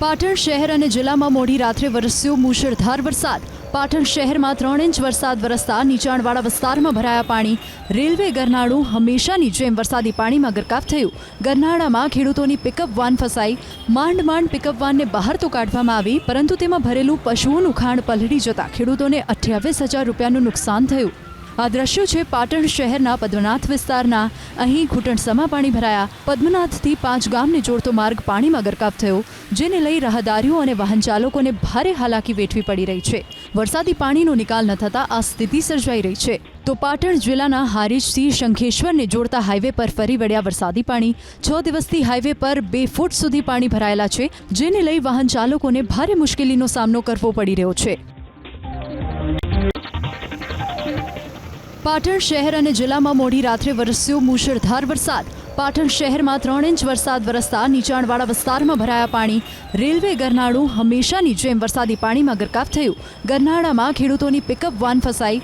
પાટણ શહેર અને જિલ્લામાં મોડી રાત્રે વરસ્યો મુશળધાર વરસાદ। પાટણ શહેરમાં 3 ઇંચ વરસાદ વરસતા નીચાણવાળા વિસ્તારમાં ભરાયા પાણી। રેલવે ગરનાળું હંમેશાની જેમ વરસાદી પાણીમાં ગરકાવ થયું। ગરનાળામાં ખેડૂતોની પિકઅપ વાન ફસાઈ। માંડ પિકઅપ વાનને બહાર તો કાઢવામાં આવી, પરંતુ તેમાં ભરેલું પશુઓનું ખાંડ પલળી જતા ખેડૂતોને 28,000 રૂપિયાનું નુકસાન થયું। આ દ્રશ્યો છે પાટણ શહેરના પદ્મનાથ વિસ્તારના। અહીં ઘૂંટણસમા પાણી ભરાયા। પદ્મનાથથી 5 ગામને જોડતો માર્ગ પાણીમાં ગરકાવ થયો, જેને લઈ રાહદારીઓ અને વાહન ચાલકોને ભારે હાલાકી વેઠવી પડી રહી છે। વરસાદી પાણીનો નિકાલ ન થતા આ સ્થિતિ સર્જાઈ રહી છે। તો પાટણ જિલ્લાના હારીજથી શંખેશ્વરને જોડતા હાઈવે પર ફરી વળ્યા વરસાદી પાણી। 6 દિવસથી હાઈવે પર 2 ફૂટ સુધી પાણી ભરાયેલા છે, જેને લઈ વાહન ચાલકોને ભારે મુશ્કેલીનો સામનો કરવો પડી રહ્યો છે। પાટણ શહેર અને જિલ્લામાં મોડી રાત્રે વરસ્યો મુશળધાર વરસાદ। પાટણ શહેરમાં 3 ઇંચ વરસાદ વરસતા નીચાણવાળા વિસ્તારમાં ભરાયા પાણી। રેલવે ગરનાળું હંમેશાની જેમ વરસાદી પાણીમાં ગરકાવ થયું। ગરનાળામાં ખેડૂતોની પિકઅપ વાન ફસાઈ।